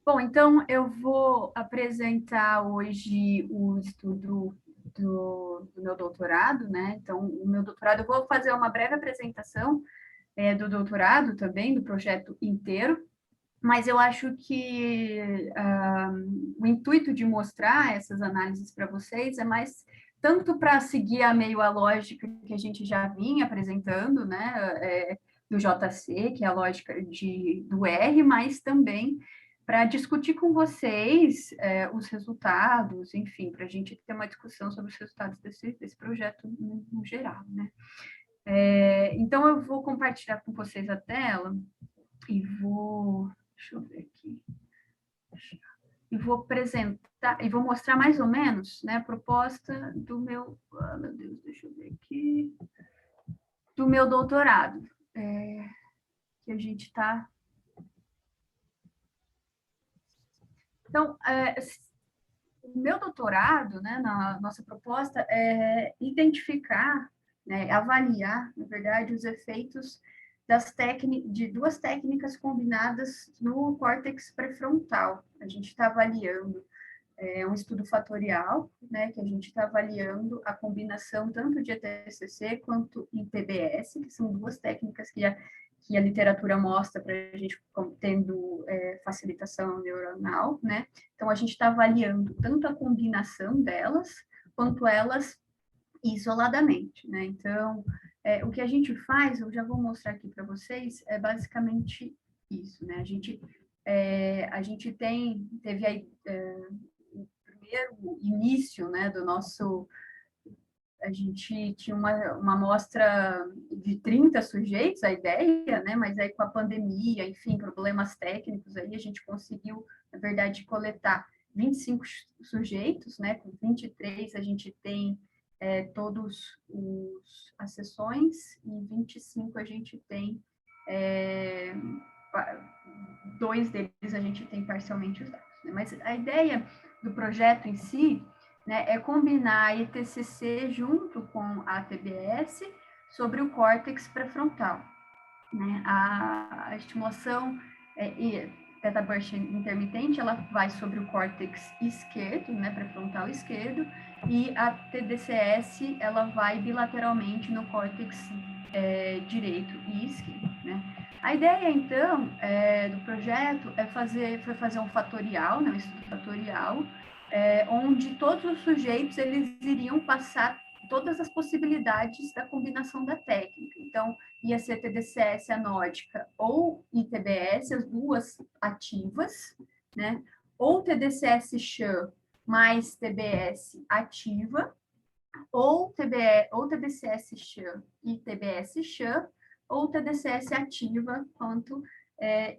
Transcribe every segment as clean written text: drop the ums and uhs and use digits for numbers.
Bom, então eu vou apresentar hoje o estudo do meu doutorado, né? Então, o meu doutorado, eu vou fazer uma breve apresentação do doutorado também, do projeto inteiro, mas eu acho que o intuito de mostrar essas análises para vocês é mais tanto para seguir a lógica que a gente já vinha apresentando, né? Do JC, que é a lógica do R, mas também para discutir com vocês os resultados, enfim, para a gente ter uma discussão sobre os resultados desse projeto no geral, né? Então, eu vou compartilhar com vocês a tela e vou... Deixa eu ver aqui. E vou apresentar, e vou mostrar mais ou menos, né, a proposta do meu... Oh, meu Deus, deixa eu ver aqui. Do meu doutorado, que a gente está... Então, o meu doutorado, né, na nossa proposta, é identificar, né, avaliar, na verdade, os efeitos de duas técnicas combinadas no córtex pré-frontal. A gente está avaliando um estudo fatorial, né, que a gente está avaliando a combinação tanto de ETCC quanto ITBS, que são duas técnicas que a literatura mostra para a gente tendo facilitação neuronal, né? Então, a gente está avaliando tanto a combinação delas, quanto elas isoladamente, né? Então, o que a gente faz, eu já vou mostrar aqui para vocês, é basicamente isso, né? A gente teve aí o primeiro início, né, do nosso... A gente tinha uma amostra de 30 sujeitos, a ideia, né, mas aí com a pandemia, enfim, problemas técnicos, aí a gente conseguiu, na verdade, coletar 25 sujeitos, né, com 23 a gente tem todos as sessões e 25 a gente tem dois deles a gente tem parcialmente os dados. Né? Mas a ideia do projeto em si, né, é combinar a ETCC junto com a TBS sobre o córtex pré-frontal. Né? A estimulação Theta Burst intermitente, ela vai sobre o córtex esquerdo, né, pré-frontal esquerdo, e a TDCS, ela vai bilateralmente no córtex direito e esquerdo, né? A ideia, então, do projeto foi fazer um fatorial, né, um estudo fatorial, onde todos os sujeitos eles iriam passar todas as possibilidades da combinação da técnica. Então, ia ser TDCS anódica ou ITBS, as duas ativas, né? Ou TDCS-SHAM mais TBS ativa, ou TDCS-SHAM e TBS-SHAM, ou TDCS ativa quanto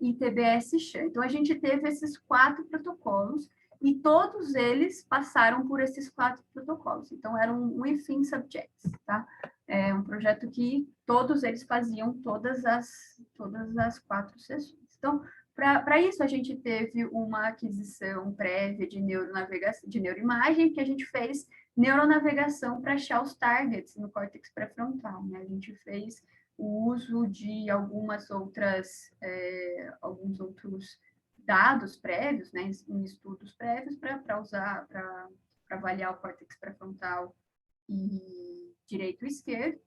ITBS-SHAM. Então, a gente teve esses 4 protocolos e todos eles passaram por esses 4 protocolos. Então, eram within subjects, tá? É um projeto que todos eles faziam todas as 4 sessões. Então, para isso, a gente teve uma aquisição prévia de neuronavegação, de neuroimagem, que a gente fez neuronavegação para achar os targets no córtex pré-frontal. Né? A gente fez o uso de alguns outros dados prévios, né, em estudos prévios, para usar, para avaliar o córtex pré-frontal e direito e esquerdo.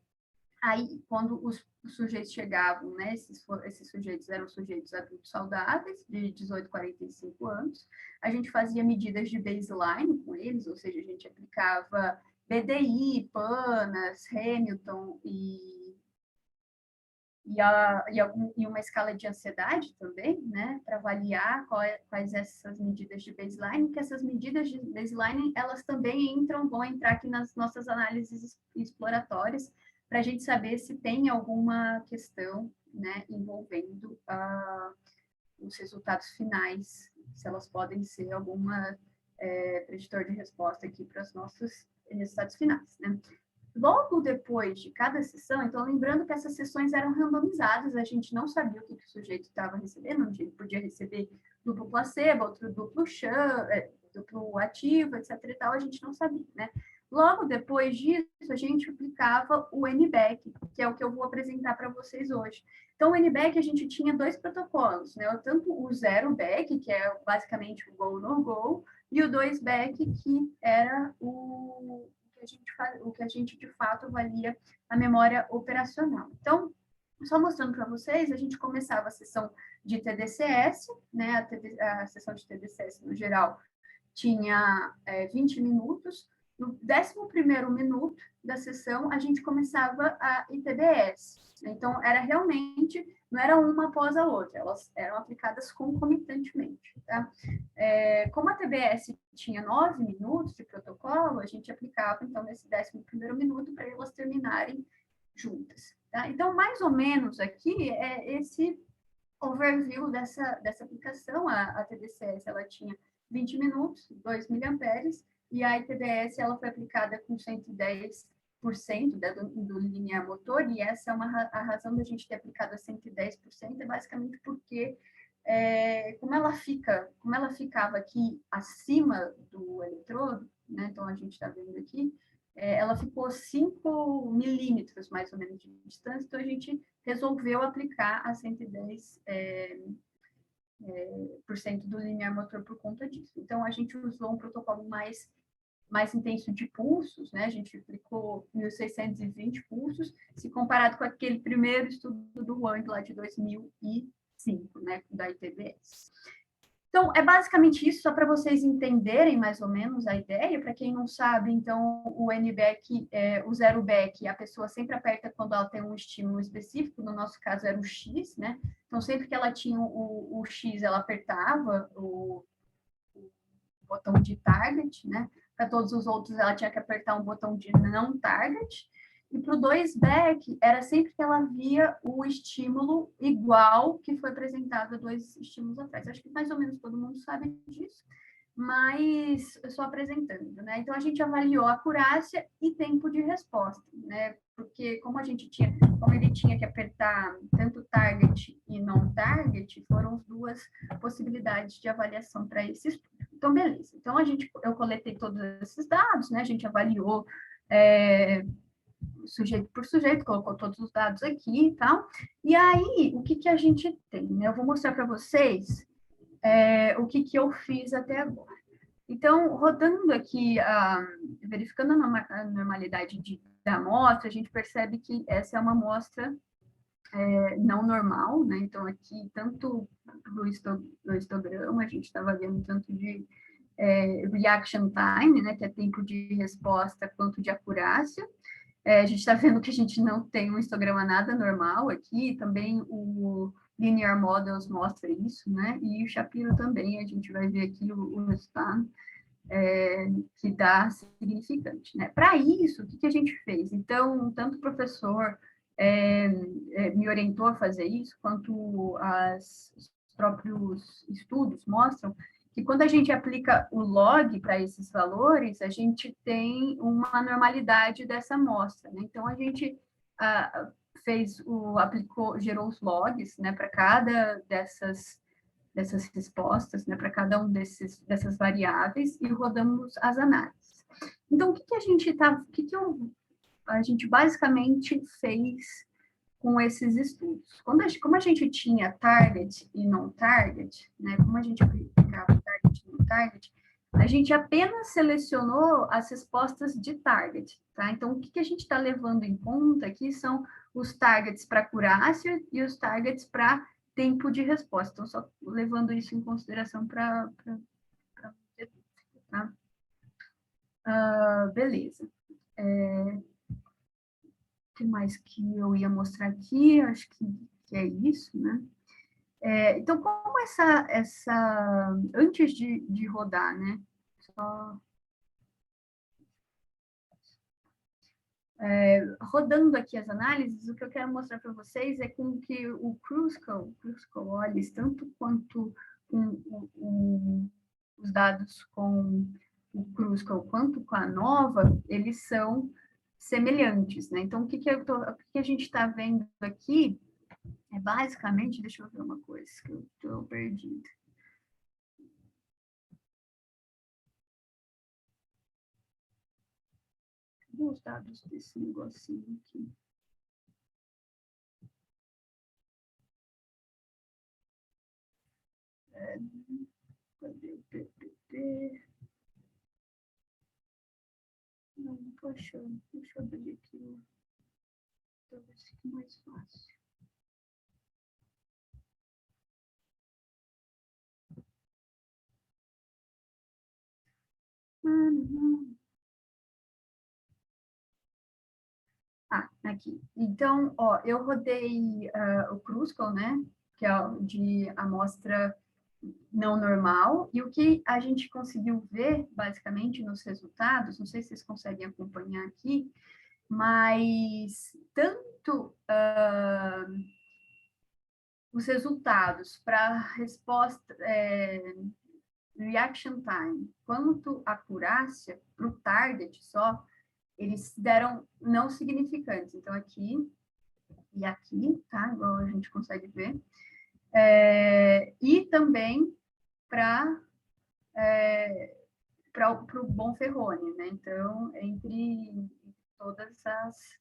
Aí, quando os sujeitos chegavam, né, esses sujeitos eram sujeitos adultos saudáveis, de 18 a 45 anos, a gente fazia medidas de baseline com eles, ou seja, a gente aplicava BDI, PANAS, Hamilton e uma escala de ansiedade também, né, para avaliar quais essas medidas de baseline, que essas medidas de baseline, elas também vão entrar aqui nas nossas análises exploratórias, para a gente saber se tem alguma questão, né, envolvendo os resultados finais, se elas podem ser alguma preditor de resposta aqui para os nossos resultados finais, né. Logo depois de cada sessão, então lembrando que essas sessões eram randomizadas, a gente não sabia o que o sujeito estava recebendo, ele podia receber duplo placebo, outro duplo ativo, etc. e tal, a gente não sabia, né? Logo depois disso, a gente aplicava o NBEC, que é o que eu vou apresentar para vocês hoje. Então, o NBAC, a gente tinha dois protocolos, né? Tanto o 0-back, que é basicamente o go, no go, e o 2-back, que era o que a gente, de fato, avalia a memória operacional. Então, só mostrando para vocês, a gente começava a sessão de TDCS, né? A sessão de TDCS, no geral, tinha 20 minutos. No 11º minuto da sessão, a gente começava a ITBS. Então, era realmente, não era uma após a outra, elas eram aplicadas concomitantemente. Tá? Como a TBS tinha 9 minutos de protocolo, a gente aplicava, então, nesse 11º minuto, para elas terminarem juntas. Tá? Então, mais ou menos aqui é esse overview dessa aplicação. A TDCS, ela tinha 20 minutos, 2 miliamperes, e a ITBS, ela foi aplicada com 110% do linear motor, e essa é a razão da gente ter aplicado a 110%, é basicamente porque como ela ficava aqui acima do eletrodo, né, então a gente está vendo aqui, ela ficou 5 milímetros, mais ou menos, de distância, então a gente resolveu aplicar a 110% do linear motor por conta disso. Então, a gente usou um protocolo mais intenso de pulsos, né? A gente aplicou 1.620 pulsos, se comparado com aquele primeiro estudo do Wang, lá de 2005, né? Da ITBS. Então, é basicamente isso, só para vocês entenderem mais ou menos a ideia. Para quem não sabe, então, o NBAC, o 0-back, a pessoa sempre aperta quando ela tem um estímulo específico, no nosso caso era o X, né? Então, sempre que ela tinha o X, ela apertava o botão de target, né? Para todos os outros, ela tinha que apertar um botão de não target. E para o 2-back, era sempre que ela via o estímulo igual que foi apresentado a dois estímulos atrás. Acho que mais ou menos todo mundo sabe disso, mas só apresentando, né? Então, a gente avaliou a acurácia e tempo de resposta, né? Porque como ele tinha que apertar tanto target e não target, foram as duas possibilidades de avaliação para esse estudo. Então, beleza. Então, eu coletei todos esses dados, né? A gente avaliou sujeito por sujeito, colocou todos os dados aqui e tal. E aí, o que a gente tem? Né? Eu vou mostrar para vocês o que eu fiz até agora. Então, rodando aqui, verificando a normalidade da amostra, a gente percebe que essa é uma amostra não normal, né? Então, aqui, tanto no histograma, a gente está avaliando tanto de reaction time, né, que é tempo de resposta, quanto de acurácia. A gente está vendo que a gente não tem um histograma nada normal aqui, também o Linear Models mostra isso, né? E o Shapiro também, a gente vai ver aqui o resultado que dá significante, né? Para isso, o que a gente fez? Então, tanto o professor me orientou a fazer isso, quanto os próprios estudos mostram que quando a gente aplica o log para esses valores, a gente tem uma normalidade dessa amostra, né? Então, a gente gerou os logs, né, para cada dessas respostas, né, para cada um dessas variáveis e rodamos as análises. Então, a gente basicamente fez com esses estudos? Como a gente tinha target e não target, né, como a gente aplicava target e não target, a gente apenas selecionou as respostas de target, tá? Então, o que a gente está levando em conta aqui são os targets para acurácia e os targets para tempo de resposta. Então, só levando isso em consideração para tá? Beleza. O que mais que eu ia mostrar aqui? Acho que é isso, né? Então, como antes de rodar, né? Só, rodando aqui as análises, o que eu quero mostrar para vocês é com que o Kruskal olhos, tanto quanto com os dados com o Kruskal quanto com a Nova, eles são semelhantes, né? Então, o que a gente está vendo aqui basicamente, deixa eu ver uma coisa que eu estou perdida. Cadê os dados desse negocinho aqui? Cadê o PPT? Não estou achando. Deixa eu abrir aqui. Talvez fique mais fácil. Ah, aqui. Então, ó, eu rodei o Crucible, né? Que é o de amostra não normal, e o que a gente conseguiu ver, basicamente, nos resultados, não sei se vocês conseguem acompanhar aqui, mas tanto os resultados para resposta, reaction time, quanto a acurácia para o target só, eles deram não significantes. Então, aqui e aqui, tá? Igual a gente consegue ver. E também para o Bonferroni, né? Então, entre todas as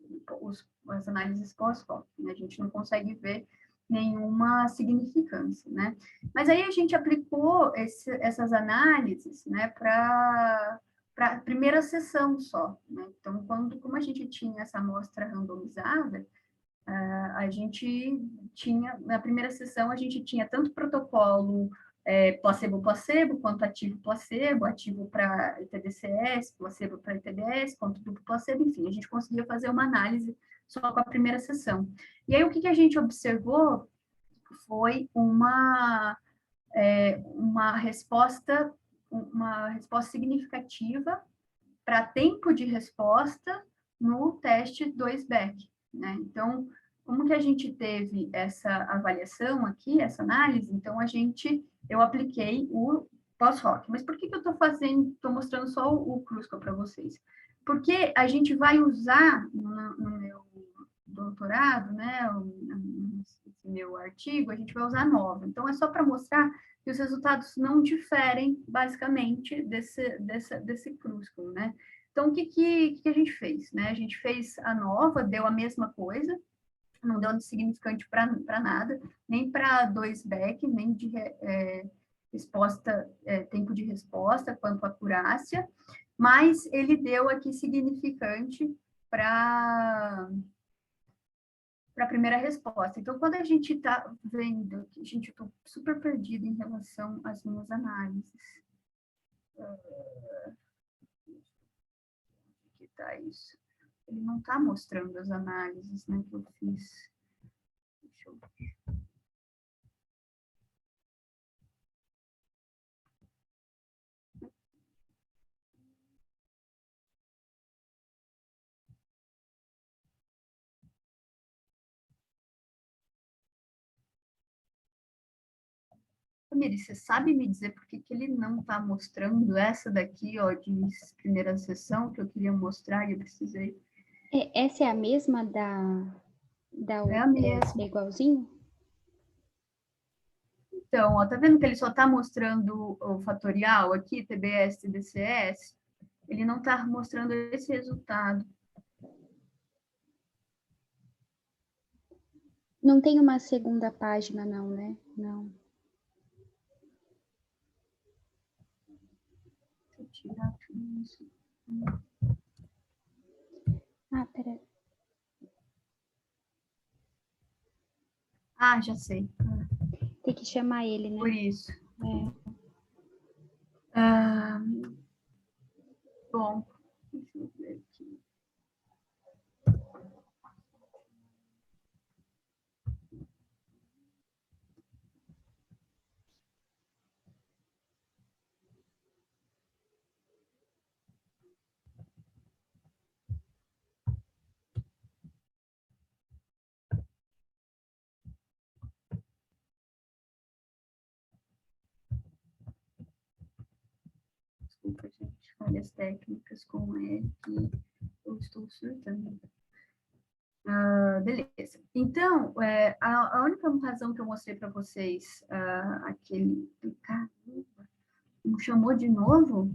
análises pós-hoc, né? A gente não consegue ver nenhuma significância, né? Mas aí a gente aplicou essas análises, né, para a primeira sessão só, né? Então, como a gente tinha essa amostra randomizada, a gente tinha, na primeira sessão, a gente tinha tanto protocolo placebo-placebo, quanto ativo-placebo, ativo para ITDCS, placebo para ITDS, quanto duplo placebo, enfim, a gente conseguia fazer uma análise só com a primeira sessão. E aí, o que a gente observou foi uma resposta significativa para tempo de resposta no teste 2-back, né? Então, como que a gente teve essa avaliação aqui, essa análise? Então, eu apliquei o pós-hoc. Mas por que eu estou mostrando só o Crucible para vocês? Porque a gente vai usar no meu doutorado, né, esse meu artigo, a gente vai usar nova. Então, é só para mostrar que os resultados não diferem, basicamente, desse Crucible, né? Então, o que a gente fez? Né? A gente fez a nova, deu a mesma coisa, não deu significante para nada, nem para 2-back, nem de resposta, tempo de resposta, quanto a acurácia, mas ele deu aqui significante para a primeira resposta. Então, quando a gente está vendo, gente, eu estou super perdida em relação às minhas análises. Aqui está isso. Ele não está mostrando as análises, né, que eu fiz. Deixa eu ver. Miri, você sabe me dizer por que ele não está mostrando essa daqui, ó, de primeira sessão, que eu queria mostrar e eu precisei? Essa é a mesma É a mesma. é igualzinho? Então, ó, tá vendo que ele só está mostrando o fatorial aqui, TBS e DCS? Ele não está mostrando esse resultado. Não tem uma segunda página, não, né? Não. Deixa eu tirar tudo isso. Ah, peraí. Ah, já sei. Tem que chamar ele, né? Por isso. É. Ah, bom, deixa eu ver aqui. Desculpa, gente, falhas técnicas com ele, que eu estou surtando. Beleza. Então, a única razão que eu mostrei para vocês, aquele. Caramba, me chamou de novo?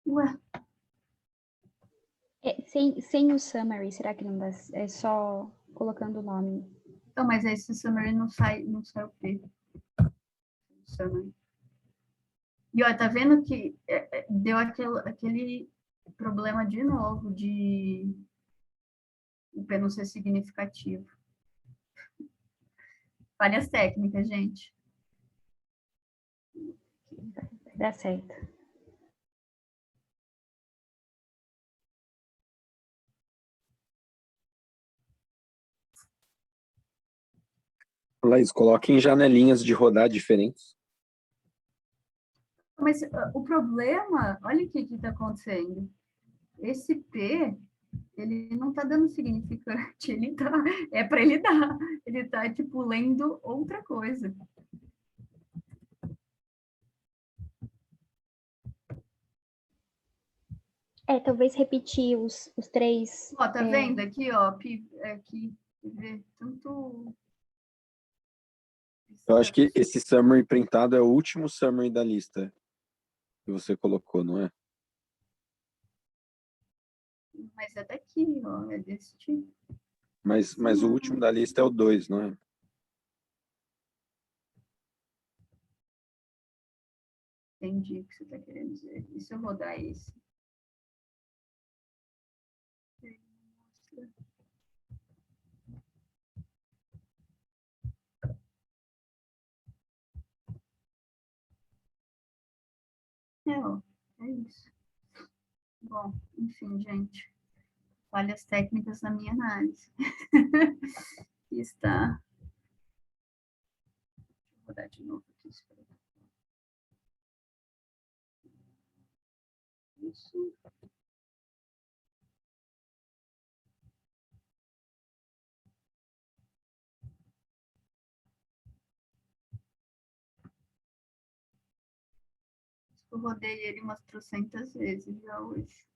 Ué, Sem o summary, será que não dá? É só colocando o nome. então, mas esse summary não sai o P. Summary. E ó, tá vendo que deu aquele problema de novo de o P não ser significativo. Falhas técnicas, gente. Vai dar certo. Laís, coloque em janelinhas de rodar diferentes. Mas o problema, olha o que está acontecendo. Esse P, ele não está dando significante, é para ele dar. Ele está, tipo, lendo outra coisa. Talvez repetir os três. Ó, tá vendo aqui, ó, aqui, tanto... Eu acho que esse summary printado é o último summary da lista que você colocou, não é? Mas é daqui, ó, é desse tipo. Mas o último da lista é o 2, não é? Entendi o que você está querendo dizer. E se eu rodar esse? Ó, é isso. Bom, enfim, gente. Falhas técnicas na minha análise. Está. Vou rodar de novo aqui. Isso. Eu rodei ele umas 300 vezes já hoje.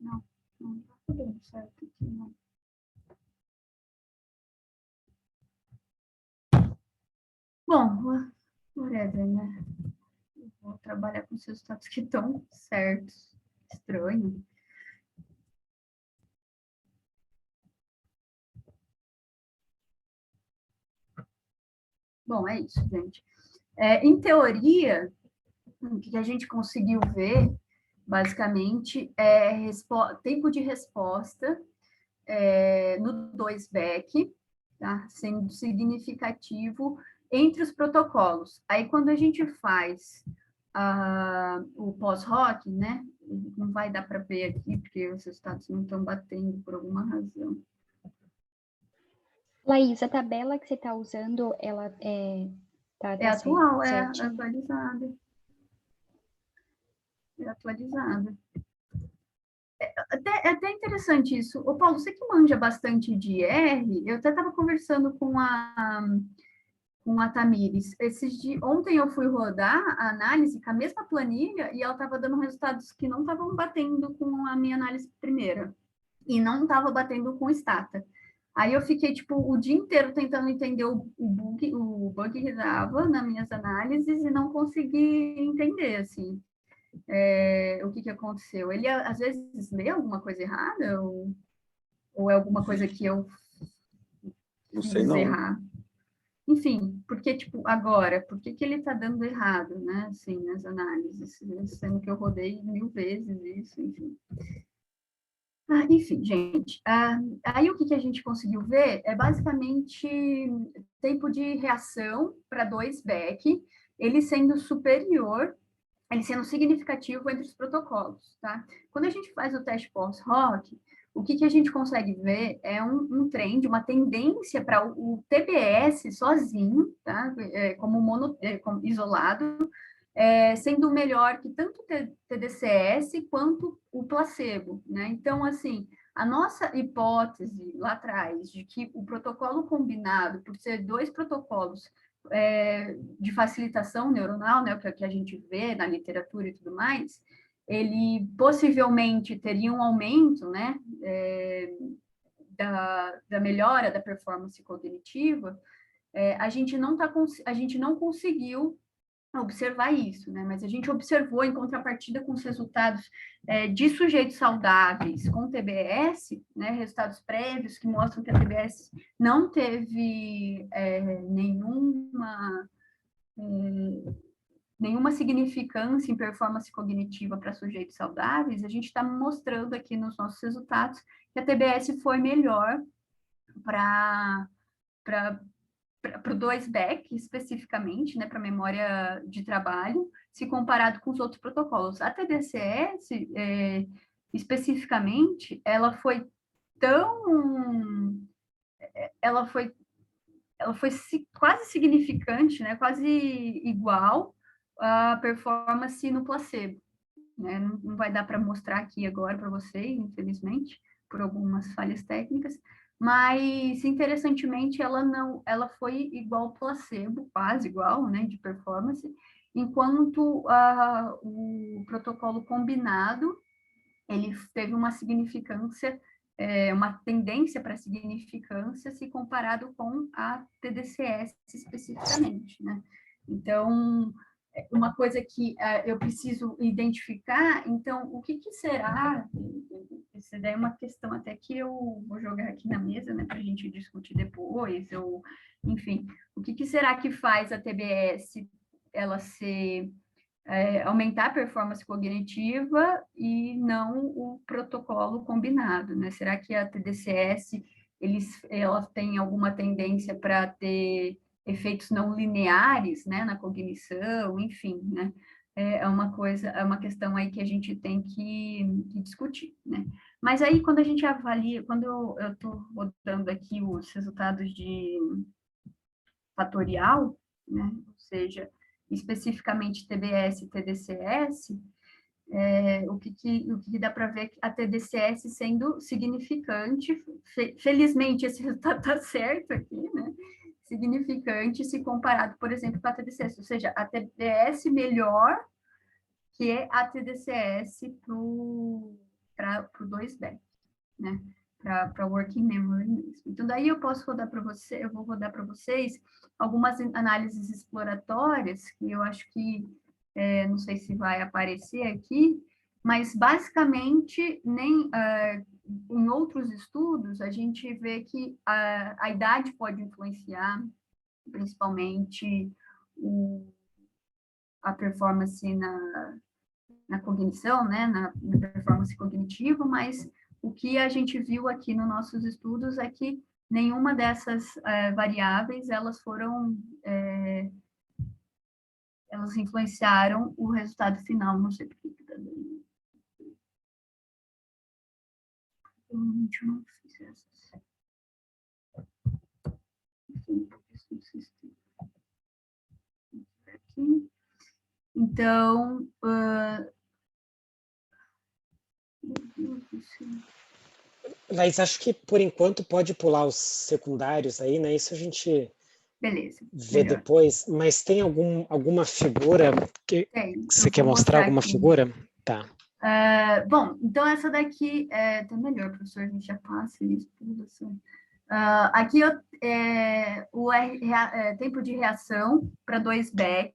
Não, não tá dando certo aqui, não. Bom, whatever, né? Eu vou trabalhar com os resultados que estão certos. Estranho. Bom, é isso, gente. Em teoria, o que a gente conseguiu ver, basicamente, é tempo de resposta no 2back, tá? Sendo significativo entre os protocolos. Aí, quando a gente faz o pós-hoc, né? Não vai dar para ver aqui, porque os resultados não estão batendo por alguma razão. Laís, a tabela que você está usando, ela tá Atual, certinho? atualizada. É atualizada. É até interessante isso. Ô, Paulo, você que manja bastante de R, eu até estava conversando com a Tamires. Ontem eu fui rodar a análise com a mesma planilha e ela estava dando resultados que não estavam batendo com a minha análise primeira. E não estava batendo com o Stata. Aí eu fiquei, tipo, o dia inteiro tentando entender o bug que dava nas minhas análises e não consegui entender, assim, o que aconteceu. Ele, às vezes, lê alguma coisa errada ou é alguma coisa que eu Não fiz sei, não. errar? Enfim, porque, tipo, agora, por que ele está dando errado, né, assim, nas análises, sendo que eu rodei 1000 vezes isso, enfim. Enfim, gente, aí o que a gente conseguiu ver é basicamente tempo de reação para 2back, ele sendo superior, ele sendo significativo entre os protocolos, tá? Quando a gente faz o teste pós-hoc, o que a gente consegue ver é um trend, uma tendência para o TBS sozinho, tá? Como isolado, sendo melhor que tanto o TDCS quanto o placebo, né? Então, assim, a nossa hipótese lá atrás de que o protocolo combinado, por ser 2 protocolos de facilitação neuronal, né, o que a gente vê na literatura e tudo mais, ele possivelmente teria um aumento, né, da melhora da performance cognitiva. A gente não conseguiu observar isso, né? Mas a gente observou, em contrapartida com os resultados de sujeitos saudáveis com TBS, né? Resultados prévios que mostram que a TBS não teve nenhuma significância em performance cognitiva para sujeitos saudáveis. A gente está mostrando aqui nos nossos resultados que a TBS foi melhor para o 2-back, especificamente, né, para memória de trabalho, se comparado com os outros protocolos. A TDCS, especificamente, ela foi quase significante, né, quase igual à performance no placebo. Né? Não vai dar para mostrar aqui agora para vocês, infelizmente, por algumas falhas técnicas, mas interessantemente ela foi igual ao placebo, quase igual, né, de performance, enquanto o protocolo combinado ele teve uma significância, uma tendência para significância se comparado com a TDCS especificamente, né? Então, uma coisa que eu preciso identificar, então, o que será, essa daí é uma questão até que eu vou jogar aqui na mesa, né, para a gente discutir depois, ou, enfim, o que será que faz a TBS ela ser, aumentar a performance cognitiva e não o protocolo combinado, né? Será que a TDCS, ela tem alguma tendência para ter efeitos não lineares, né, na cognição, enfim, né? É uma questão aí que a gente tem que discutir, né? Mas aí, quando a gente avalia, quando eu estou rodando aqui os resultados de fatorial, né, ou seja, especificamente TBS e TDCS, o que dá para ver a TDCS sendo significante, felizmente esse resultado está certo aqui, né? Significante se comparado, por exemplo, com a TDCS, ou seja, a TBS melhor que a TDCS para o 2-back, né? Para working memory mesmo. Então, daí eu vou rodar para vocês algumas análises exploratórias, que eu acho que, não sei se vai aparecer aqui, mas basicamente, em outros estudos, a gente vê que a idade pode influenciar, principalmente a performance na cognição, né, na performance cognitiva, mas o que a gente viu aqui nos nossos estudos é que nenhuma dessas variáveis, elas influenciaram o resultado final. Não sei por que está dando. Provavelmente eu não fiz essas. Aqui. Então, Laís, acho que por enquanto pode pular os secundários aí, né? Isso a gente vê melhor. depois, mas tem alguma figura que você quer mostrar alguma aqui. Figura? Tá. Bom, então essa daqui tá melhor, professor, a gente já passa isso tudo assim. Aqui o tempo de reação para 2-back,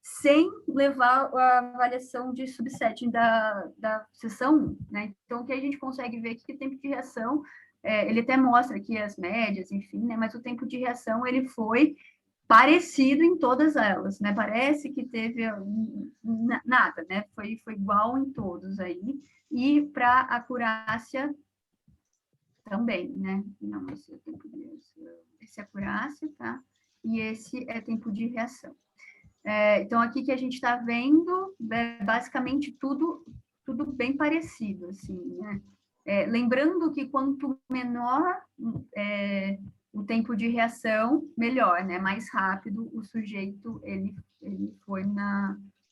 sem levar a avaliação de subsetting da seção 1, né? Então, o que a gente consegue ver aqui que o tempo de reação, ele até mostra aqui as médias, enfim, né? Mas o tempo de reação, ele foi parecido em todas elas, né? Parece que teve nada, né? Foi igual em todos aí. E para acurácia também, né? Não, esse é tempo de reação. Esse é acurácia, tá? E esse é tempo de reação. Então, aqui que a gente está vendo, basicamente tudo bem parecido, assim, né? Lembrando que quanto menor o tempo de reação, melhor, né? Mais rápido o sujeito, ele foi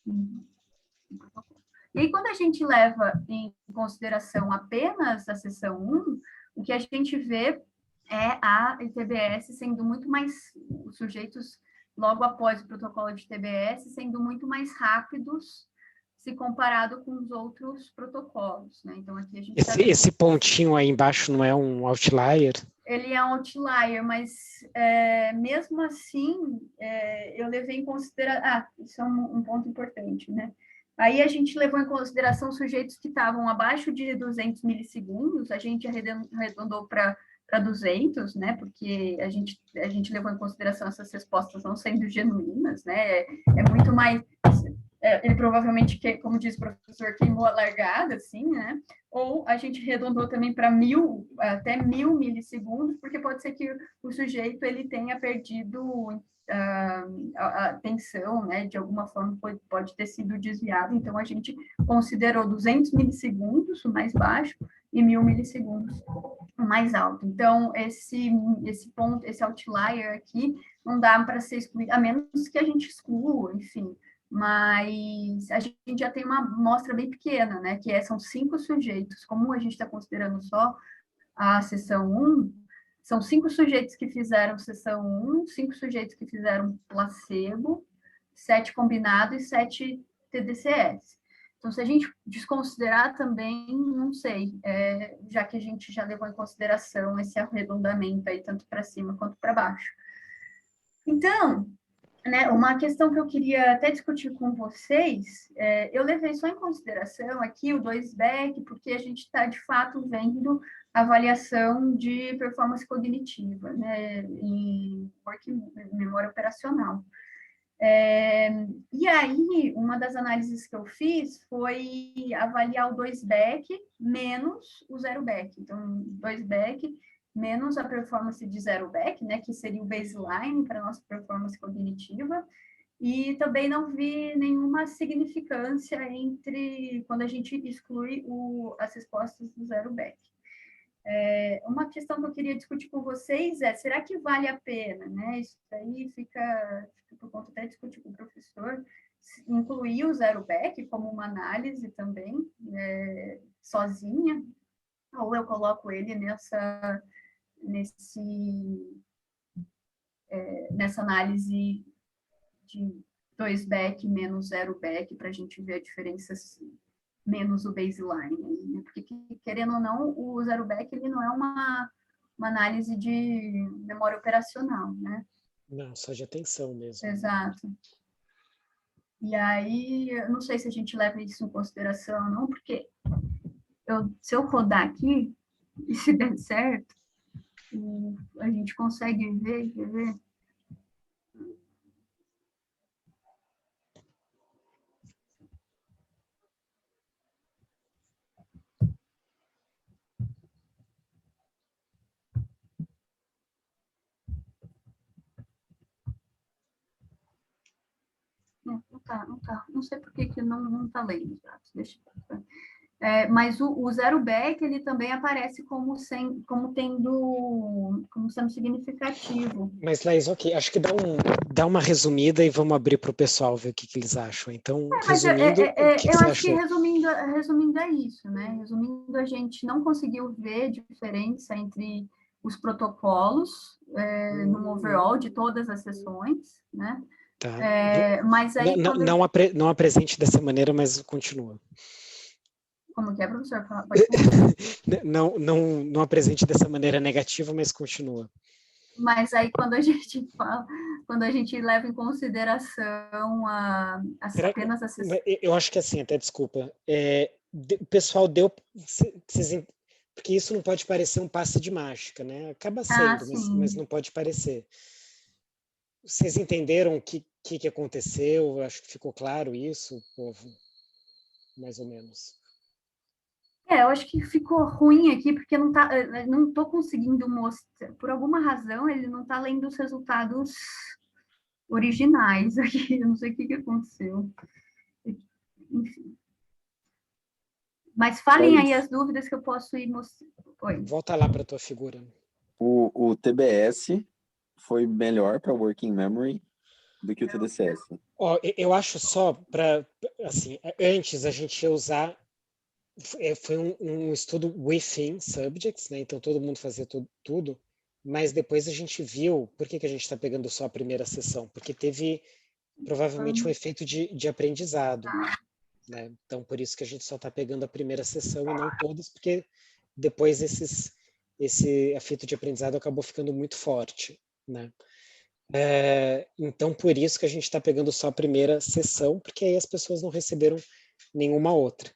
E aí, quando a gente leva em consideração apenas a seção 1, o que a gente vê é a TBS sendo muito mais, os sujeitos logo após o protocolo de TBS sendo muito mais rápidos se comparado com os outros protocolos, né? Então, aqui a gente esse pontinho aí embaixo não é um outlier? Ele é um outlier, mas mesmo assim, eu levei em consideração... isso é um ponto importante, né? Aí a gente levou em consideração sujeitos que estavam abaixo de 200 milissegundos, a gente arredondou para 200, né? Porque a gente levou em consideração essas respostas não sendo genuínas, né? É muito mais... ele provavelmente, como diz o professor, queimou a largada, assim, né? Ou a gente arredondou também para 1000, até 1000 milissegundos, porque pode ser que o sujeito ele tenha perdido a atenção, né? De alguma forma pode ter sido desviado, então a gente considerou 200 milissegundos, o mais baixo, e 1000 milissegundos, o mais alto. Então, esse ponto, esse outlier aqui, não dá para ser excluído, a menos que a gente exclua, enfim, mas a gente já tem uma amostra bem pequena, né, que são 5 sujeitos, como a gente está considerando só a seção 1, são 5 sujeitos que fizeram seção 1, 5 sujeitos que fizeram placebo, 7 combinado e 7 TDCS. Então, se a gente desconsiderar também, não sei, já que a gente já levou em consideração esse arredondamento aí, tanto para cima quanto para baixo. Então, né, uma questão que eu queria até discutir com vocês, eu levei só em consideração aqui o 2BEC, porque a gente está, de fato, vendo avaliação de performance cognitiva, né, em memória operacional. E aí, uma das análises que eu fiz foi avaliar o 2BEC menos o 0BEC. Então, 2BEC menos a performance de 0BEC, né, que seria o baseline para a nossa performance cognitiva, e também não vi nenhuma significância entre quando a gente exclui as respostas do 0BEC. Uma questão que eu queria discutir com vocês será que vale a pena, né? Isso aí fica por conta até discutir com o professor, incluir o 0BEC como uma análise também, sozinha, ou eu coloco ele nessa análise de 2BEC menos 0BEC, para a gente ver a diferença menos o baseline, né? Porque, querendo ou não, o 0BEC ele não é uma análise de memória operacional, né? Não, só de atenção mesmo. Exato. E aí, eu não sei se a gente leva isso em consideração ou não, porque se eu rodar aqui, e se der certo, a gente consegue ver, quer ver? Não tá. Não sei por que não tá lendo os dados. Deixa eu ver. Mas o 0BEC, ele também aparece como sendo significativo. Mas, Laís, ok, acho que dá uma resumida e vamos abrir para o pessoal ver o que eles acham. Então, resumindo, o que eu você acho achou? que resumindo é isso, né? Resumindo, a gente não conseguiu ver diferença entre os protocolos no overall de todas as sessões, né? Tá. Mas aí, não apresente dessa maneira, mas continua. Como que é, professor? Não apresente dessa maneira negativa, mas continua. Mas aí, quando a gente leva em consideração apenas a sessão... Eu acho que assim, até desculpa, o pessoal deu... Porque isso não pode parecer um passe de mágica, né? Acaba sendo, mas não pode parecer. Vocês entenderam o que aconteceu? Acho que ficou claro isso, povo, mais ou menos. Eu acho que ficou ruim aqui, porque não estou conseguindo mostrar, por alguma razão, ele não está lendo os resultados originais aqui, eu não sei o que aconteceu. Enfim. Mas falem aí as dúvidas que eu posso ir mostrando. Volta lá para a tua figura. O TBS foi melhor para Working Memory, do que o TDCS. Ó, eu acho só para, assim, antes a gente ia usar, foi um estudo within subjects, né? Então todo mundo fazia tudo, mas depois a gente viu, por que a gente está pegando só a primeira sessão? Porque teve provavelmente um efeito de aprendizado, né? Então por isso que a gente só está pegando a primeira sessão e não todas, porque depois esse efeito de aprendizado acabou ficando muito forte, né? Então, por isso que a gente está pegando só a primeira sessão, porque aí as pessoas não receberam nenhuma outra.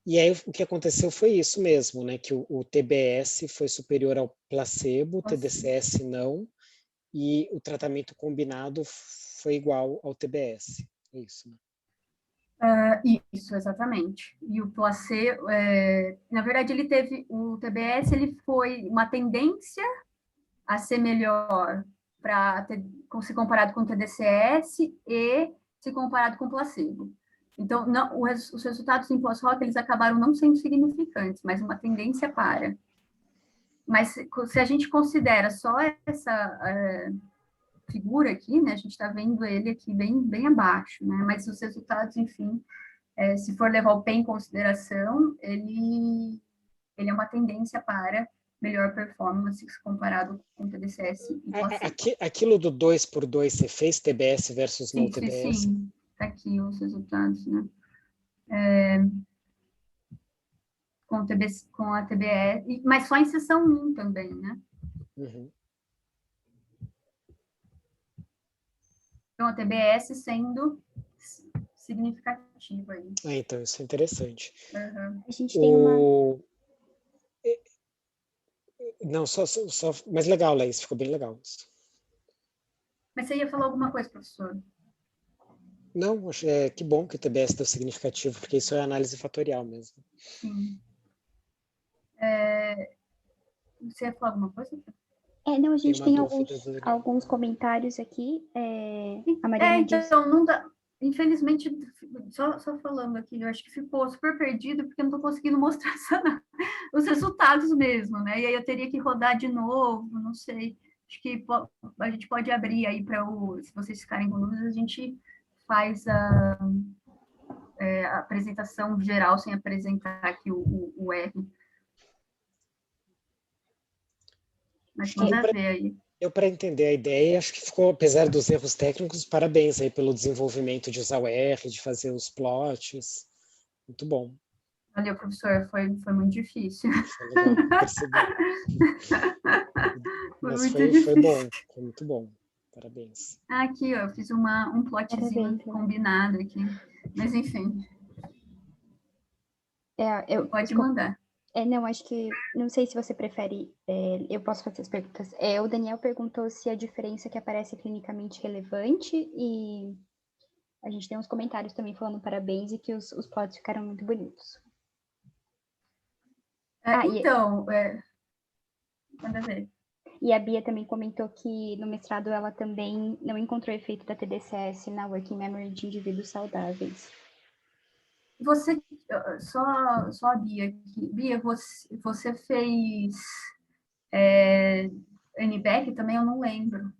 E aí o que aconteceu foi isso mesmo, né? Que o TBS foi superior ao placebo, o TDCS não, e o tratamento combinado foi igual ao TBS. É isso, né? Isso, exatamente. E o placebo, na verdade, o TBS, ele foi uma tendência a ser melhor se comparado com o TDCS e se comparado com o placebo. Então, os resultados em pós-hoc, eles acabaram não sendo significantes, mas uma tendência para. Mas se a gente considera só essa figura aqui, né, a gente está vendo ele aqui bem abaixo, né, mas os resultados, enfim, se for levar o P em consideração, ele é uma tendência para melhor performance comparado com o TDCS e placebo. Aquilo do 2x2 você fez TBS versus não TBS? Sim, está aqui os resultados, né? Com a TBS, mas só em sessão 1 também, né? Uhum. Então, a TBS sendo significativa aí. Então, isso é interessante. A gente tem uma... Não, só... Mas legal, Laís, ficou bem legal isso. Mas você ia falar alguma coisa, professor? Não, que bom que o TBS deu significativo, porque isso é análise fatorial mesmo. Sim. Você ia falar alguma coisa? Não, a gente tem alguns comentários aqui. A Mariana então, disse... não dá... Infelizmente, só falando aqui, eu acho que ficou super perdido, porque eu não estou conseguindo mostrar os resultados mesmo, né? E aí eu teria que rodar de novo, não sei. Acho que a gente pode abrir aí para se vocês ficarem com dúvidas, a gente faz a apresentação geral sem apresentar aqui o R. Mas manda ver aí. Eu, para entender a ideia, acho que ficou, apesar dos erros técnicos, parabéns aí pelo desenvolvimento de usar o R, de fazer os plots. Muito bom. Valeu, professor. Foi muito difícil. Foi legal, percebi. Mas foi bom, foi muito bom. Parabéns. Aqui, ó, eu fiz um plotzinho combinado aqui. Mas, enfim. Pode mandar. Não, acho que... Não sei se você prefere... eu posso fazer as perguntas. O Daniel perguntou se a diferença que aparece é clinicamente relevante e a gente tem uns comentários também falando parabéns e que os plots ficaram muito bonitos. Manda ver. E a Bia também comentou que no mestrado ela também não encontrou efeito da TDCS na working memory de indivíduos saudáveis. Você, só a Bia aqui. Bia, você fez NBAC também? Eu não lembro.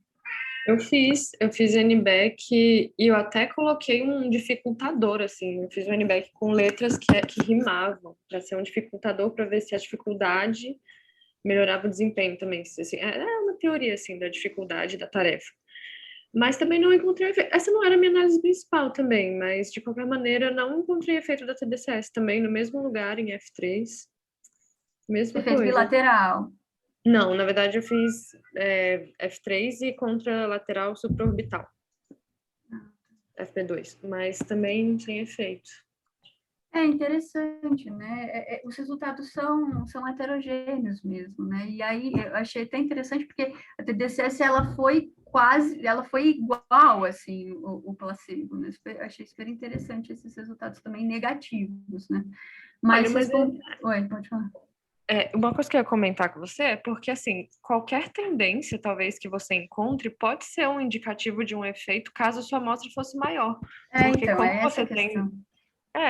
Eu fiz NBAC e eu até coloquei um dificultador, assim. Eu fiz um NBAC com letras que rimavam, para ser um dificultador, para ver se a dificuldade melhorava o desempenho também. Assim, é uma teoria, assim, da dificuldade da tarefa. Mas também não encontrei efeito. Essa não era a minha análise principal também, mas de qualquer maneira não encontrei efeito da TDCS também, no mesmo lugar, em F3. Mesma coisa. Você fez bilateral? Não, na verdade eu fiz F3 e contralateral supraorbital. FP2, mas também sem efeito. É interessante, né? Os resultados são heterogêneos mesmo, né? E aí eu achei até interessante porque a TDCS ela foi igual assim o placebo, né? Eu achei super interessante esses resultados também negativos, né? Mas oi, pode falar. Uma coisa que eu ia comentar com você é porque, assim, qualquer tendência, talvez, que você encontre, pode ser um indicativo de um efeito, caso sua amostra fosse maior. Porque então, como você questão.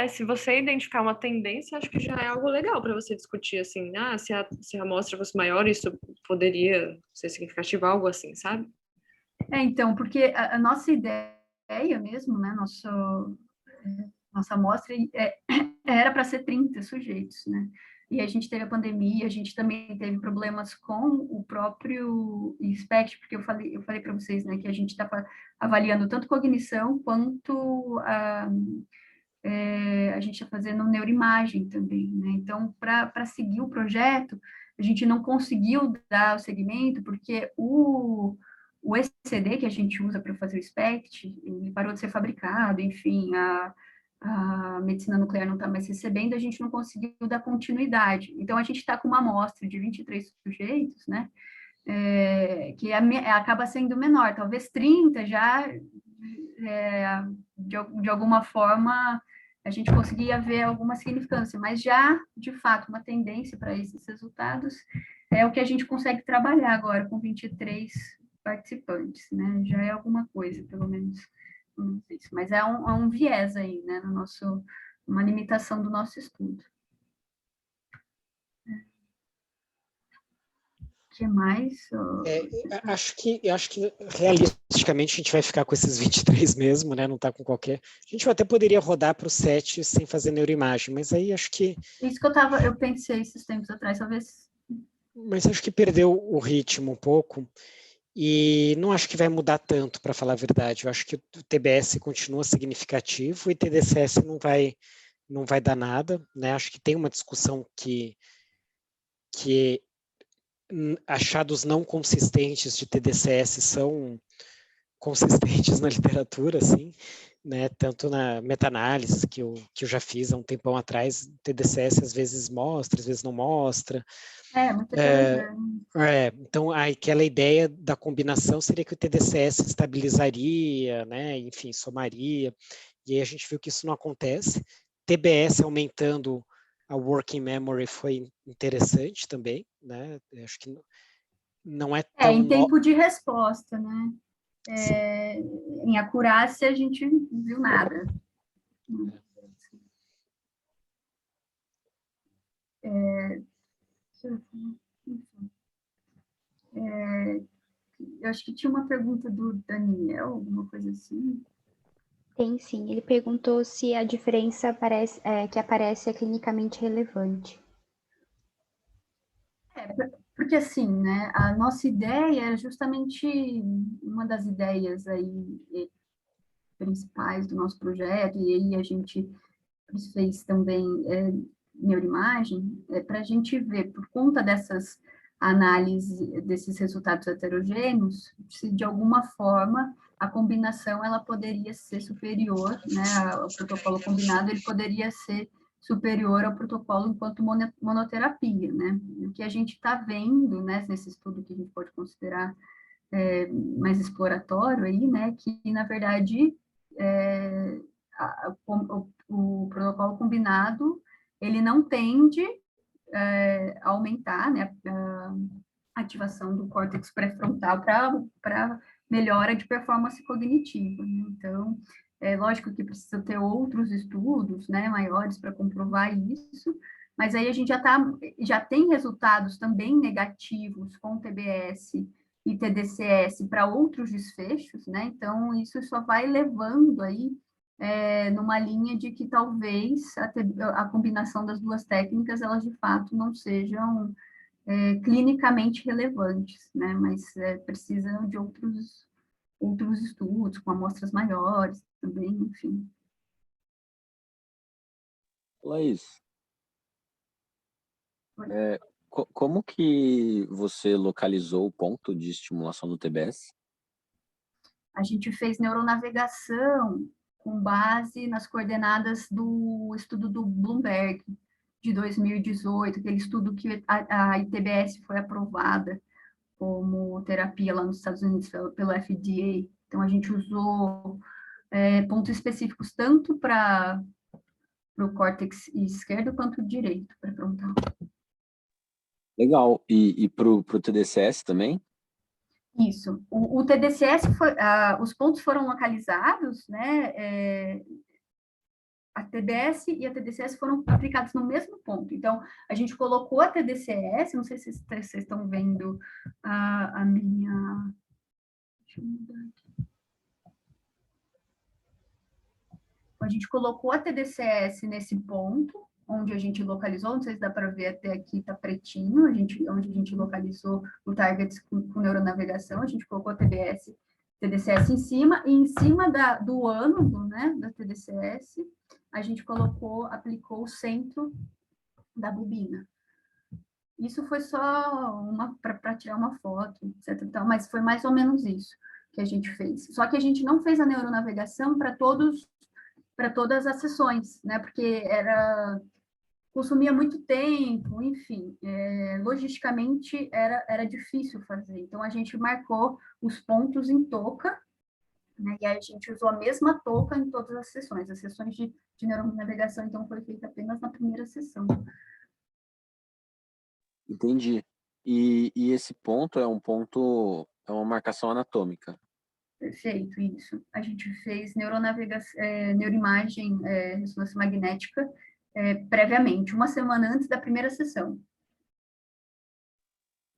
se você identificar uma tendência, acho que já é algo legal para você discutir, assim, se a amostra fosse maior, isso poderia ser significativo, algo assim, sabe? Então, porque a nossa ideia mesmo, né, nossa amostra era para ser 30 sujeitos, né? E a gente teve a pandemia, a gente também teve problemas com o próprio SPECT, porque eu falei para vocês, né, que a gente está avaliando tanto cognição quanto a gente está fazendo neuroimagem também, né? Então, para seguir o projeto, a gente não conseguiu dar o segmento, porque o ECD que a gente usa para fazer o SPECT, ele parou de ser fabricado, enfim, a medicina nuclear não está mais recebendo, a gente não conseguiu dar continuidade. Então, a gente está com uma amostra de 23 sujeitos, né? Que acaba sendo menor, talvez 30 já, de alguma forma, a gente conseguia ver alguma significância, mas já, de fato, uma tendência para esses resultados é o que a gente consegue trabalhar agora com 23 participantes, né? Já é alguma coisa, pelo menos. Mas é um viés aí, né? Uma limitação do nosso estudo. O que mais? Eu acho que realisticamente a gente vai ficar com esses 23 mesmo, né? Não tá com qualquer. A gente até poderia rodar para o 7 sem fazer neuroimagem, mas aí acho que. Isso que eu pensei esses tempos atrás, talvez. Mas acho que perdeu o ritmo um pouco. E não acho que vai mudar tanto, para falar a verdade. Eu acho que o TBS continua significativo e TDCS não vai dar nada, né? Acho que tem uma discussão que achados não consistentes de TDCS são consistentes na literatura, assim, né? Tanto na meta-análise que eu já fiz há um tempão atrás, TDCS às vezes mostra, às vezes não mostra. Muito heterogêneo. Então, aquela ideia da combinação seria que o TDCS estabilizaria, né? Enfim, somaria, e aí a gente viu que isso não acontece. TBS aumentando a working memory foi interessante também, né? Eu acho que não é tão... em tempo de resposta, né? Em acurácia, a gente não viu nada. Eu acho que tinha uma pergunta do Daniel, alguma coisa assim. Tem sim. Ele perguntou se a diferença que aparece é clinicamente relevante. Porque assim, né, a nossa ideia é justamente uma das ideias aí principais do nosso projeto, e aí a gente fez também neuroimagem, para a gente ver, por conta dessas análises, desses resultados heterogêneos, se de alguma forma a combinação ela poderia ser superior, né, o protocolo combinado ele poderia ser superior ao protocolo enquanto monoterapia, né? O que a gente está vendo, né, nesse estudo que a gente pode considerar mais exploratório aí, né, que na verdade o protocolo combinado ele não tende a aumentar, né, a ativação do córtex pré-frontal para melhora de performance cognitiva. Né? Então, é lógico que precisa ter outros estudos, né, maiores para comprovar isso, mas aí a gente já tem resultados também negativos com TBS e TDCS para outros desfechos, né? Então, isso só vai levando aí numa linha de que talvez a combinação das duas técnicas, elas de fato não sejam clinicamente relevantes, né? Mas precisam de outros estudos, com amostras maiores também, enfim. Laís, como que você localizou o ponto de estimulação do TBS? A gente fez neuronavegação com base nas coordenadas do estudo do Bloomberg, de 2018, aquele estudo que a ITBS foi aprovada como terapia lá nos Estados Unidos pelo FDA. Então, a gente usou pontos específicos tanto para o córtex esquerdo quanto direito, para frontal. Legal. E para o TDCS também? Isso. O TDCS, os pontos foram localizados, né? A TBS e a TDCS foram aplicados no mesmo ponto. Então, a gente colocou a TDCS, não sei se vocês estão vendo a minha... Deixa eu mudar aqui. A gente colocou a TDCS nesse ponto, onde a gente localizou, não sei se dá para ver até aqui, está pretinho, onde a gente localizou o target com neuronavegação, a gente colocou a TDCS em cima, e em cima do ângulo, né, da TDCS, a gente aplicou o centro da bobina. Isso foi só para tirar uma foto, etc. Então, mas foi mais ou menos isso que a gente fez. Só que a gente não fez a neuronavegação para todas as sessões, né? Porque consumia muito tempo, enfim, logisticamente era difícil fazer. Então, a gente marcou os pontos em touca, né? E aí a gente usou a mesma touca em todas as sessões. As sessões de neuronavegação, então, foi feita apenas na primeira sessão. Entendi. E esse ponto é é uma marcação anatômica. Perfeito, isso. A gente fez neuroimagem, ressonância magnética, previamente, uma semana antes da primeira sessão.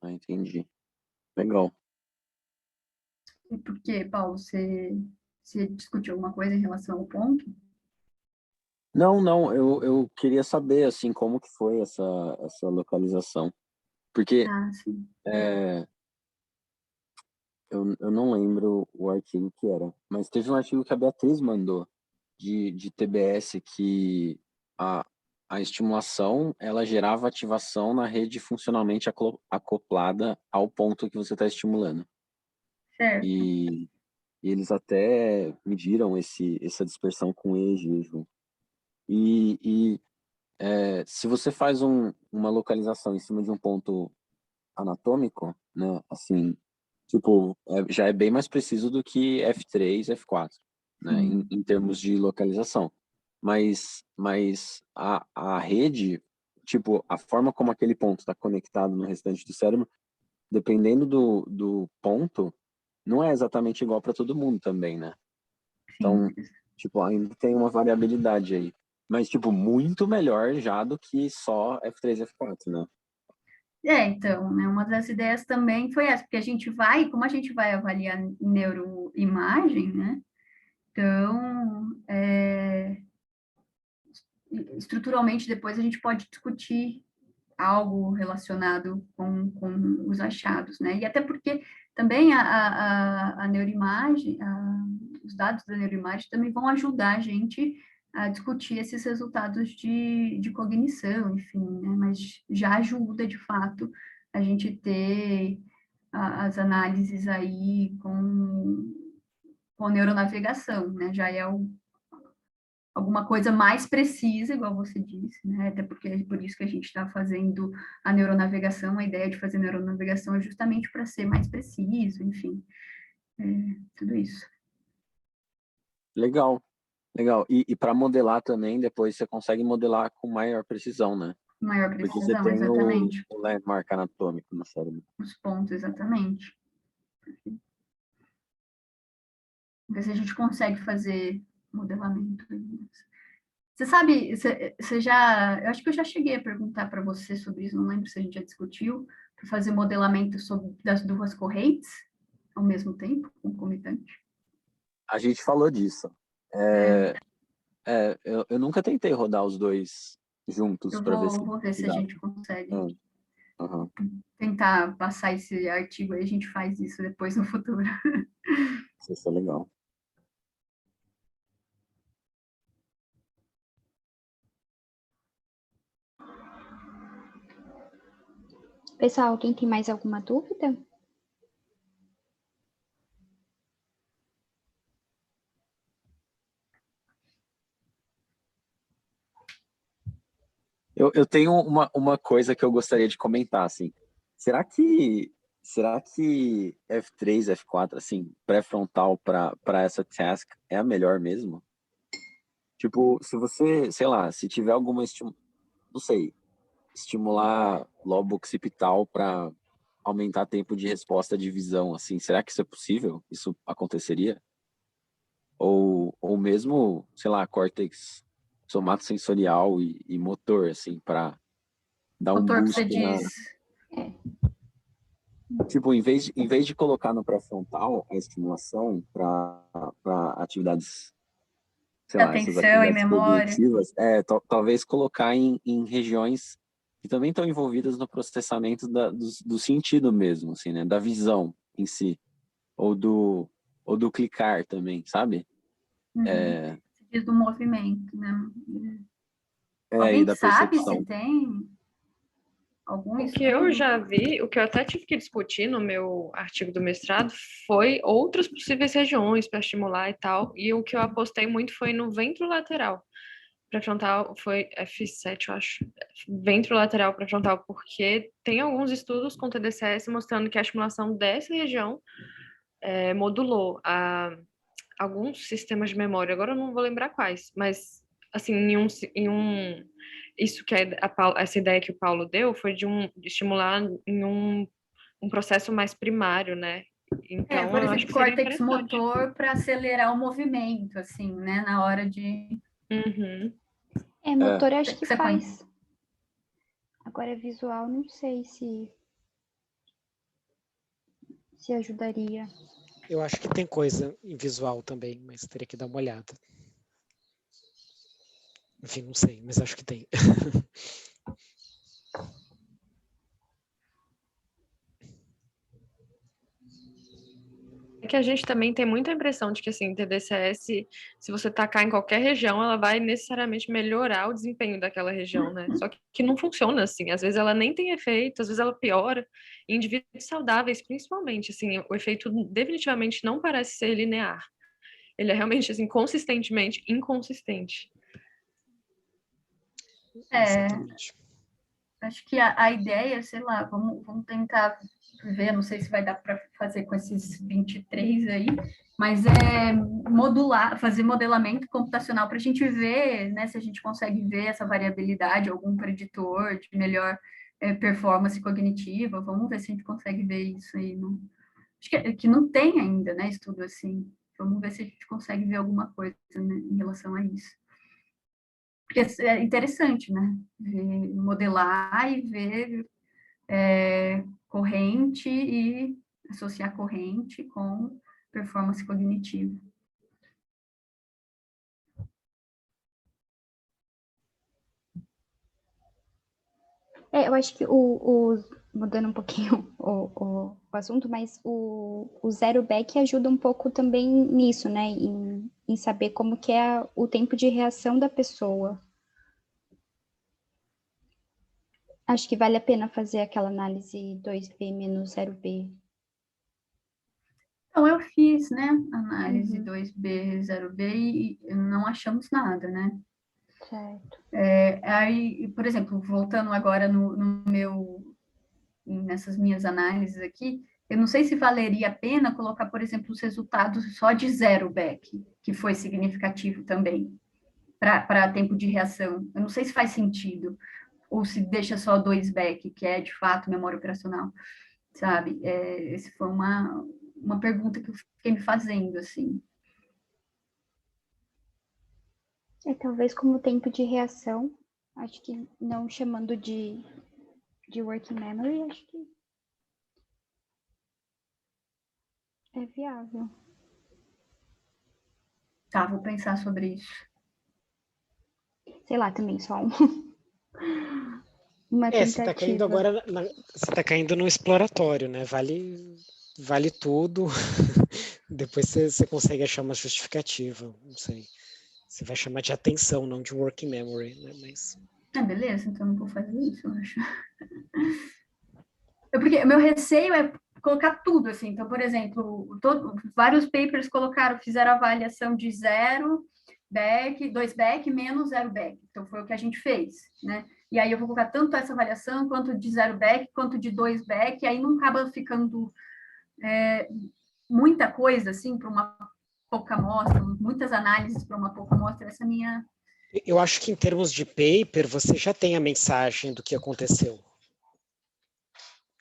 Ah, entendi. Legal. E por quê, Paulo? Você discutiu alguma coisa em relação ao ponto? Não, eu queria saber, assim, como que foi essa localização. Porque Sim. eu não lembro o artigo que era, mas teve um artigo que a Beatriz mandou de TBS que a estimulação, ela gerava ativação na rede funcionalmente acoplada ao ponto que você está estimulando. Certo. E eles até mediram essa dispersão com EEG. Se você faz uma localização em cima de um ponto anatômico, né, assim, tipo, já é bem mais preciso do que F3, F4, né, em termos de localização. Mas a rede, tipo, a forma como aquele ponto está conectado no restante do cérebro, dependendo do ponto, não é exatamente igual para todo mundo também, né? Então, tipo, ainda tem uma variabilidade aí. Mas, tipo, muito melhor já do que só F3 e F4, né? Então, né, uma das ideias também foi essa, porque como a gente vai avaliar neuroimagem, né? Então, estruturalmente, depois a gente pode discutir algo relacionado com os achados, né? E até porque também a neuroimagem, os dados da neuroimagem também vão ajudar a gente a discutir esses resultados de cognição, enfim, né? Mas já ajuda, de fato, a gente ter as análises aí com neuronavegação, né? Já é alguma coisa mais precisa, igual você disse, né? Até porque é por isso que a gente está fazendo a neuronavegação, a ideia de fazer neuronavegação é justamente para ser mais preciso, enfim, tudo isso. Legal. E para modelar também, depois você consegue modelar com maior precisão, né? Maior Porque você precisão, tem exatamente. o landmark anatômico no cérebro. Os pontos, exatamente. Ver se a gente consegue fazer modelamento. Você sabe, eu acho que eu já cheguei a perguntar para você sobre isso, não lembro se a gente já discutiu, para fazer modelamento das duas correntes ao mesmo tempo, concomitante. A gente falou disso. Eu nunca tentei rodar os dois juntos para ver se Vou ver se a dá. gente consegue Uhum. tentar passar esse artigo aí, a gente faz isso depois no futuro. Isso é legal. Pessoal, alguém tem mais alguma dúvida? Eu tenho uma coisa que eu gostaria de comentar, assim. Será que F3, F4, assim, pré-frontal para essa task é a melhor mesmo? Tipo, se você, sei lá, se tiver não sei, estimular lobo occipital para aumentar tempo de resposta de visão, assim, será que isso é possível? Isso aconteceria? Ou mesmo, sei lá, córtex somatosensorial e motor, assim, para dar um Motor que você boost diz. Tipo, em vez de colocar no pré-frontal a estimulação para atividades, sei lá, essas Atenção e atividades memória. cognitivas, talvez colocar em regiões que também estão envolvidas no processamento do sentido mesmo, assim, né? Da visão em si, ou do clicar também, sabe? Uhum. Se diz do movimento, né? E Alguém da sabe se percepção. tem algum O que eu estudo? já vi, o que eu até tive que discutir no meu artigo do mestrado foi outras possíveis regiões para estimular e tal, e o que eu apostei muito foi no ventrolateral. Pré-frontal foi F7, eu acho. Ventrolateral pré-frontal, porque tem alguns estudos com TDCS mostrando que a estimulação dessa região modulou alguns sistemas de memória. Agora eu não vou lembrar quais, mas assim, isso que essa ideia que o Paulo deu foi de estimular em um processo mais primário, né? Então, Por eu acho exemplo, que seria córtex interessante. motor para acelerar o movimento, assim, né? Na hora de. Uhum. Motor acho que Você conhece? faz. Agora, visual, não sei se ajudaria. Eu acho que tem coisa em visual também, mas teria que dar uma olhada. Enfim, não sei, mas acho que tem. É que a gente também tem muita impressão de que, assim, TDCS, se você tacar em qualquer região, ela vai necessariamente melhorar o desempenho daquela região, né? Só que não funciona assim. Às vezes ela nem tem efeito, às vezes ela piora. Em indivíduos saudáveis, principalmente, assim, o efeito definitivamente não parece ser linear. Ele é realmente, assim, consistentemente inconsistente. Exatamente. Acho que a ideia, sei lá, vamos tentar ver, não sei se vai dar para fazer com esses 23 aí, mas é modular, fazer modelamento computacional para a gente ver, né, se a gente consegue ver essa variabilidade, algum preditor de melhor performance cognitiva, vamos ver se a gente consegue ver isso aí. Acho que não tem ainda, né, estudo assim. Vamos ver se a gente consegue ver alguma coisa, né, em relação a isso. Porque é interessante, né? Modelar e ver corrente e associar corrente com performance cognitiva. Eu acho que mudando um pouquinho o assunto, mas o zero back ajuda um pouco também nisso, né? Em saber como que é o tempo de reação da pessoa. Acho que vale a pena fazer aquela análise 2B menos 0B. Então, eu fiz, né, análise 2B, 0B e não achamos nada, né? Certo. Aí, por exemplo, voltando agora nessas minhas análises aqui, eu não sei se valeria a pena colocar, por exemplo, os resultados só de zero back, que foi significativo também, para tempo de reação. Eu não sei se faz sentido, ou se deixa só 2 back, que é de fato memória operacional, sabe? Essa foi uma pergunta que eu fiquei me fazendo, assim. Talvez como tempo de reação, acho que não chamando de working memory, acho que é viável. Tá, vou pensar sobre isso. Sei lá, também só uma tentativa. Você está caindo agora, você está caindo no exploratório, né? Vale tudo. Depois você consegue achar uma justificativa, não sei. Você vai chamar de atenção, não de working memory, né? Mas... Beleza, então não vou fazer isso, eu acho. Porque o meu receio é colocar tudo, assim. Então, por exemplo, vários papers fizeram avaliação de 0 back, 2 back, menos 0 back. Então, foi o que a gente fez, né? E aí eu vou colocar tanto essa avaliação, quanto de 0 back, quanto de 2 back, e aí não acaba ficando muita coisa, assim, para uma pouca amostra, muitas análises para uma pouca amostra. Essa é a minha... Eu acho que em termos de paper, você já tem a mensagem do que aconteceu.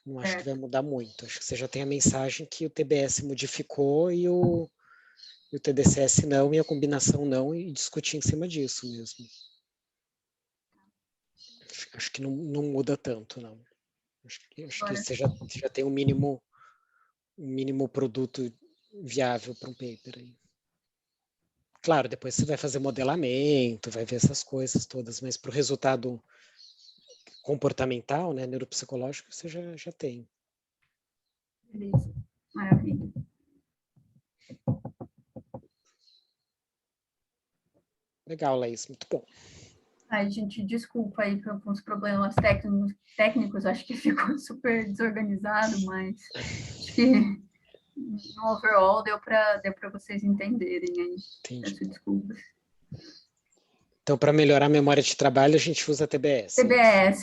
Não acho que vai mudar muito. Acho que você já tem a mensagem que o TBS modificou e o TDCS não, e a combinação não, e discutir em cima disso mesmo. Acho que não muda tanto, não. Acho que você já tem um mínimo produto viável para um paper aí. Claro, depois você vai fazer modelamento, vai ver essas coisas todas, mas para o resultado comportamental, né, neuropsicológico, você já tem. Beleza, maravilha. Legal, Laís, muito bom. Ai, gente, desculpa aí por alguns problemas técnicos, acho que ficou super desorganizado, mas acho que no overall deu para vocês entenderem aí. Entendi. Peço desculpas. Então, para melhorar a memória de trabalho, a gente usa a TBS. TBS.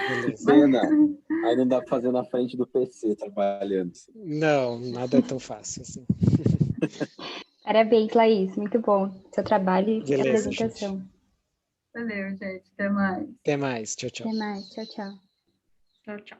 Beleza. Pena. Aí não dá para fazer na frente do PC trabalhando. Não, nada é tão fácil assim. Parabéns, Laís. Muito bom. Seu trabalho e Beleza, apresentação. gente. Valeu, gente. Até mais. Até mais. Tchau, tchau. Até mais. Tchau, tchau. Tchau, tchau.